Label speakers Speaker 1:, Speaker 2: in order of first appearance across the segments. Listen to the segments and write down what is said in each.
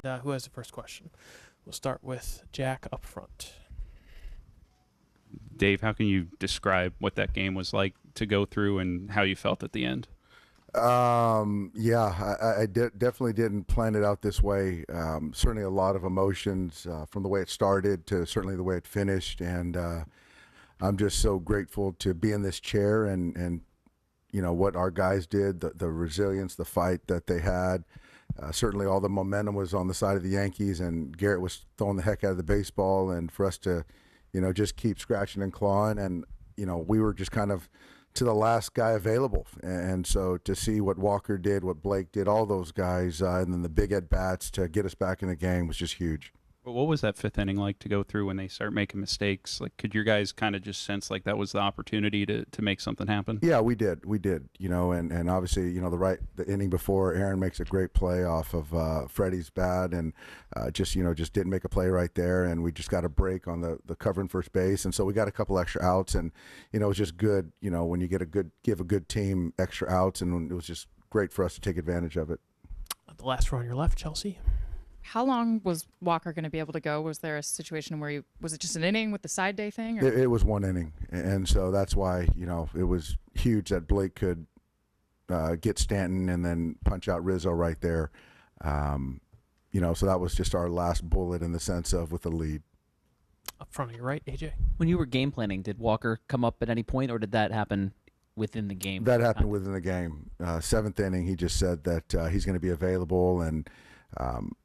Speaker 1: Who has the first question? We'll start with Jack up front.
Speaker 2: Dave, how can you describe what that game was like to go through and how you felt at the end?
Speaker 3: Definitely didn't plan it out this way. Certainly a lot of emotions from the way it started to certainly the way it finished, and I'm just so grateful to be in this chair and you know what our guys did, the resilience, the fight that they had. Certainly all the momentum was on the side of the Yankees, and Garrett was throwing the heck out of the baseball, and for us to, you know, just keep scratching and clawing, and you know we were just kind of to the last guy available, and so to see what Walker did, what Blake did, all those guys, and then the big at bats to get us back in the game was just huge.
Speaker 2: What was that fifth inning like to go through when they start making mistakes? Like, could your guys kind of just sense like that was the opportunity to make something happen?
Speaker 3: Yeah, we did, you know, and obviously, you know, the inning before, Aaron makes a great play off of Freddie's bat, and just didn't make a play right there, and we just got a break on the covering first base, and so we got a couple extra outs, and you know, it was just good, you know, when you give a good team extra outs, and it was just great for us to take advantage of it.
Speaker 1: The last row on your left, Chelsea.
Speaker 4: How long was Walker going to be able to go? Was there a situation where was it just an inning with the side day thing? Or?
Speaker 3: It was one inning, and so that's why, you know, it was huge that Blake could get Stanton and then punch out Rizzo right there. You know, so that was just our last bullet in the sense of with the lead.
Speaker 1: Up front on your right, AJ.
Speaker 5: When you were game planning, did Walker come up at any point, or did that happen within the game?
Speaker 3: That happened within the game. Seventh inning, he just said that he's going to be available, and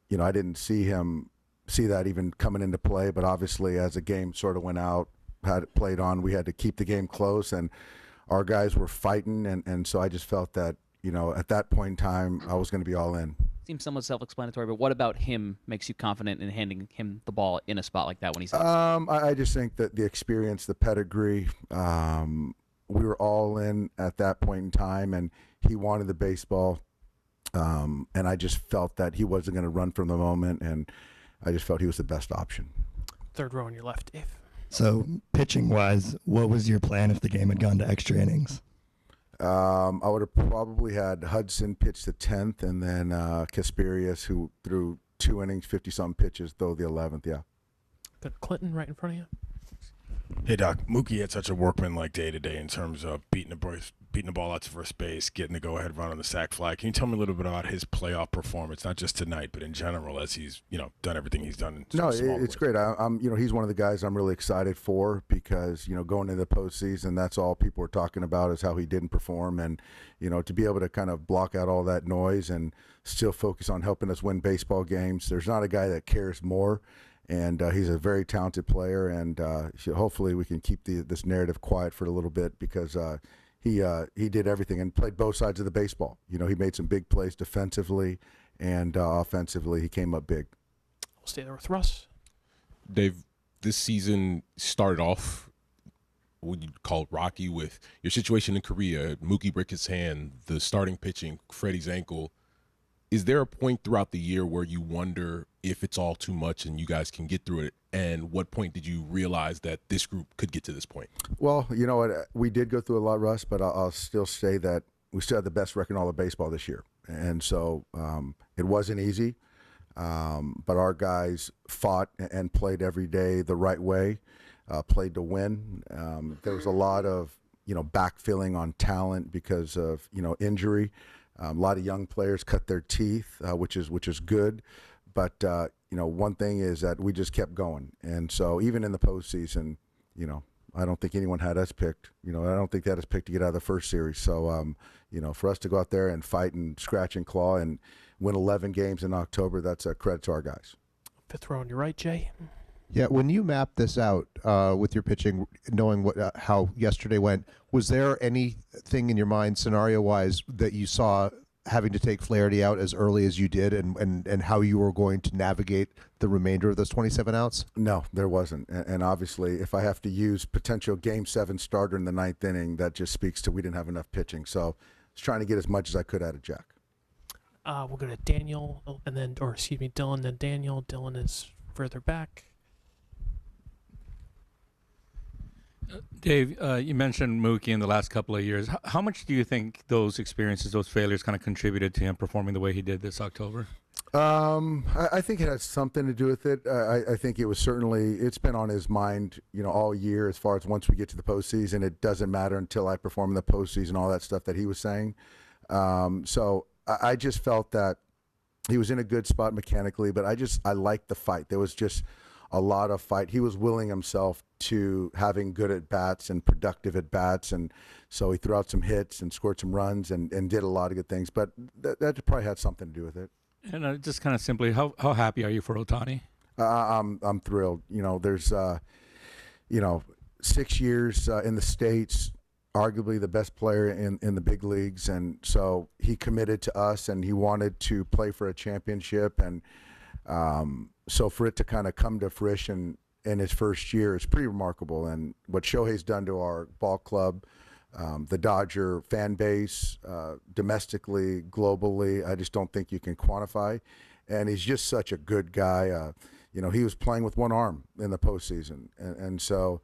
Speaker 3: you know, I didn't see that even coming into play, but obviously as the game sort of went out, had it played on, we had to keep the game close, and our guys were fighting, and so I just felt that, you know, at that point in time, I was going to be all in.
Speaker 5: Seems somewhat self-explanatory, but what about him makes you confident in handing him the ball in a spot like that when he's
Speaker 3: I just think that the experience, the pedigree, we were all in at that point in time, and he wanted the baseball. And I just felt that he wasn't going to run from the moment, and I just felt he was the best option.
Speaker 1: Third row on your left, Dave.
Speaker 6: So, pitching-wise, what was your plan if the game had gone to extra innings?
Speaker 3: I would have probably had Hudson pitch the 10th, and then Kasperius, who threw 2 innings, 50-something pitches, throw the 11th, yeah.
Speaker 1: Got Clinton right in front of you.
Speaker 7: Hey, Doc, Mookie had such a workman-like day-to-day in terms of beating the ball out to first base, getting the go-ahead run on the sac fly. Can you tell me a little bit about his playoff performance, not just tonight, but in general, as he's, you know, done everything he's done?
Speaker 3: No, it's great. I'm, you know, he's one of the guys I'm really excited for because, you know, going into the postseason, that's all people are talking about is how he didn't perform, and, you know, to be able to kind of block out all that noise and still focus on helping us win baseball games. There's not a guy that cares more. And he's a very talented player, and hopefully we can keep this narrative quiet for a little bit because he did everything and played both sides of the baseball. You know, he made some big plays defensively and offensively. He came up big.
Speaker 1: We'll stay there with Russ.
Speaker 8: Dave, this season started off what you'd call rocky with your situation in Korea, Mookie break his hand, the starting pitching, Freddie's ankle. Is there a point throughout the year where you wonder if it's all too much and you guys can get through it? And what point did you realize that this group could get to this point?
Speaker 3: Well, you know what? We did go through a lot, Russ, but I'll still say that we still had the best record in all of baseball this year. And so it wasn't easy, but our guys fought and played every day the right way, played to win. There was a lot of, you know, backfilling on talent because of, you know, injury. A lot of young players cut their teeth, which is good. But, you know, one thing is that we just kept going. And so even in the postseason, you know, I don't think anyone had us picked. You know, I don't think they had us picked to get out of the first series. So, you know, for us to go out there and fight and scratch and claw and win 11 games in October, that's a credit to our guys.
Speaker 1: Fifth row on your right, Jay.
Speaker 9: Yeah, when you mapped this out with your pitching, knowing how yesterday went, was there anything in your mind, scenario-wise, that you saw having to take Flaherty out as early as you did, and how you were going to navigate the remainder of those 27 outs?
Speaker 3: No, there wasn't. And obviously, if I have to use potential Game 7 starter in the 9th inning, that just speaks to we didn't have enough pitching. So I was trying to get as much as I could out of Jack.
Speaker 1: We'll go to Daniel, Dylan, then Daniel. Dylan is further back.
Speaker 10: Dave, you mentioned Mookie in the last couple of years. How much do you think those experiences, those failures kind of contributed to him performing the way he did this October?
Speaker 3: I think it has something to do with it. I think it was certainly, it's been on his mind, all year as far as once we get to the postseason, it doesn't matter until I perform in the postseason, all that stuff that he was saying. So I just felt that he was in a good spot mechanically, but I liked the fight. There was just a lot of fight. He was willing himself to having good at-bats and productive at-bats, and so he threw out some hits and scored some runs and did a lot of good things, but that probably had something to do with it.
Speaker 10: And just kind of simply, how happy are you for Ohtani?
Speaker 3: I'm thrilled. There's 6 years in the States, arguably the best player in the big leagues, and so he committed to us and he wanted to play for a championship, and so for it to kind of come to fruition in his first year is pretty remarkable. And what Shohei's done to our ball club, the Dodger fan base, domestically, globally, I just don't think you can quantify. And he's just such a good guy. He was playing with one arm in the postseason, and so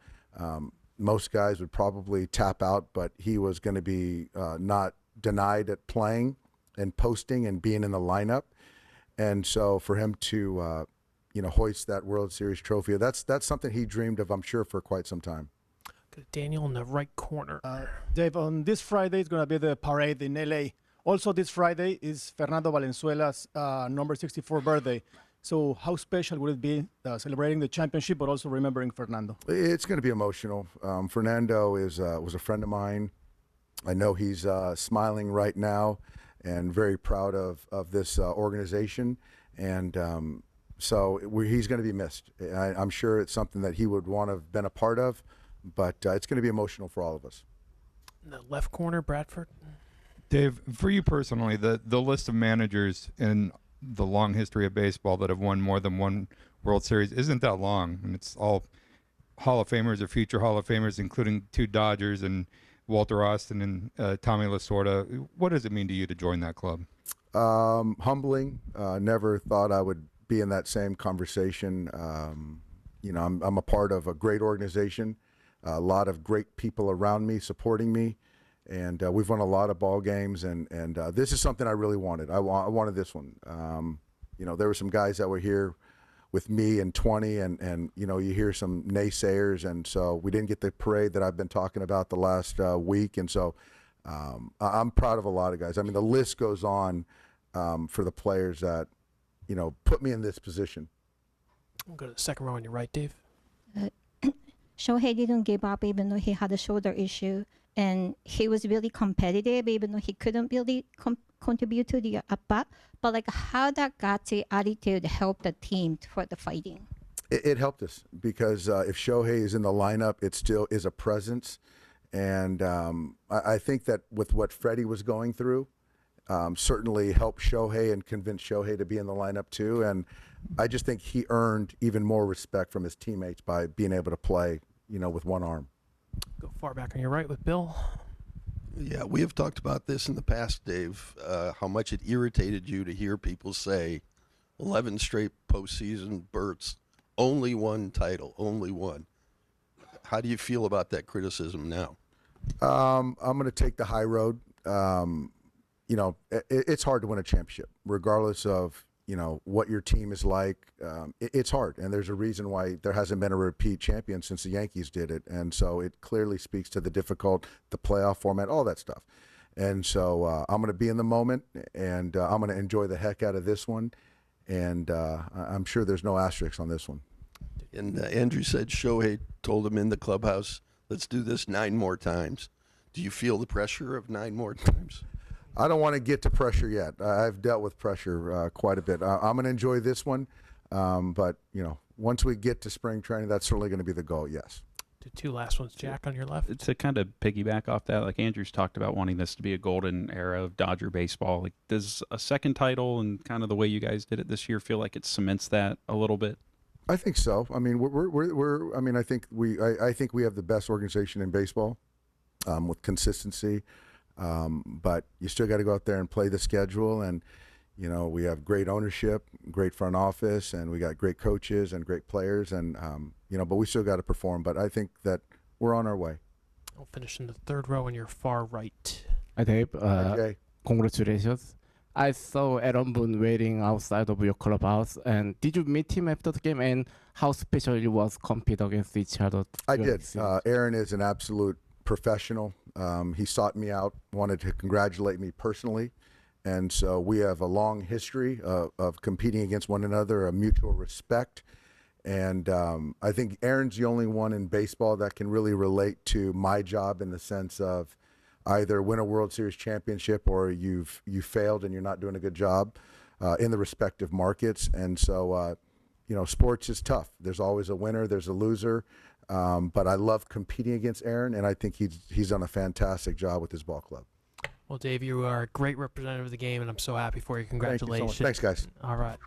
Speaker 3: most guys would probably tap out, but he was going to be not denied at playing and posting and being in the lineup. And so for him to hoist that World Series trophy, that's something he dreamed of, I'm sure, for quite some time.
Speaker 1: Daniel in the right corner.
Speaker 11: Dave, on this Friday is going to be the parade in LA. Also this Friday is Fernando Valenzuela's number 64 birthday. So how special would it be celebrating the championship, but also remembering Fernando?
Speaker 3: It's going to be emotional. Fernando was a friend of mine. I know he's smiling right now and very proud of this organization. And so he's going to be missed. I'm sure it's something that he would want to have been a part of, but it's going to be emotional for all of us.
Speaker 1: In the left corner, Bradford.
Speaker 12: Dave, for you personally, the list of managers in the long history of baseball that have won more than one World Series isn't that long, and it's all Hall of Famers or future Hall of Famers, including 2 Dodgers and Walter Austin and Tommy Lasorda. What does it mean to you to join that club?
Speaker 3: Humbling. Never thought I would be in that same conversation. I'm a part of a great organization, a lot of great people around me supporting me, and we've won a lot of ball games, and this is something I really wanted. I wanted this one. There were some guys that were here with me in 20, and you hear some naysayers, and so we didn't get the parade that I've been talking about the last week, and so I'm proud of a lot of guys. I mean, the list goes on for the players that put me in this position.
Speaker 1: We'll go to the second row on your right, Dave.
Speaker 13: Shohei didn't give up even though he had a shoulder issue, and he was really competitive even though he couldn't really contribute to the at-bat. But how that gutsy attitude helped the team for the fighting?
Speaker 3: It helped us because if Shohei is in the lineup, it still is a presence. And I think that with what Freddie was going through, certainly helped Shohei and convinced Shohei to be in the lineup too. And I just think he earned even more respect from his teammates by being able to play, with one arm.
Speaker 1: Go far back on your right with Bill.
Speaker 14: Yeah, we have talked about this in the past, Dave, how much it irritated you to hear people say 11 straight postseason berths, only one title, only one. How do you feel about that criticism now?
Speaker 3: I'm going to take the high road. It's hard to win a championship, regardless of, what your team is like. It's hard, and there's a reason why there hasn't been a repeat champion since the Yankees did it. And so it clearly speaks to the playoff format, all that stuff. And so I'm going to be in the moment, and I'm going to enjoy the heck out of this one. And I'm sure there's no asterisks on this one.
Speaker 14: And Andrew said Shohei told him in the clubhouse, let's do this 9 more times. Do you feel the pressure of 9 more times?
Speaker 3: I don't want to get to pressure yet. I've dealt with pressure quite a bit. I'm going to enjoy this one, but once we get to spring training, that's certainly going to be the goal. Yes.
Speaker 1: The 2 last ones, Jack, on your left.
Speaker 2: To kind of piggyback off that, like Andrew's talked about wanting this to be a golden era of Dodger baseball. Like, does a second title and kind of the way you guys did it this year feel like it cements that a little bit?
Speaker 3: I think so. I mean, I think we have the best organization in baseball with consistency. But you still got to go out there and play the schedule, and we have great ownership, great front office, and we got great coaches and great players, and but we still got to perform. But I think that we're on our way.
Speaker 1: I'll finish in the third row on your far right.
Speaker 15: Hi, Dave.
Speaker 3: Hi, Jay.
Speaker 15: Congratulations. I saw Aaron Boone waiting outside of your clubhouse. And did you meet him after the game? And how special it was compete against each other?
Speaker 3: I did. Aaron is an absolute professional. He sought me out, wanted to congratulate me personally. And so we have a long history of competing against one another, a mutual respect. And I think Aaron's the only one in baseball that can really relate to my job in the sense of either win a World Series championship or you failed and you're not doing a good job in the respective markets. And so, you know, sports is tough. There's always a winner, there's a loser. But I love competing against Aaron, and I think he's done a fantastic job with his ball club.
Speaker 1: Well, Dave, you are a great representative of the game, and I'm so happy for you. Congratulations.
Speaker 3: Thank you so much. Thanks, guys.
Speaker 1: All right.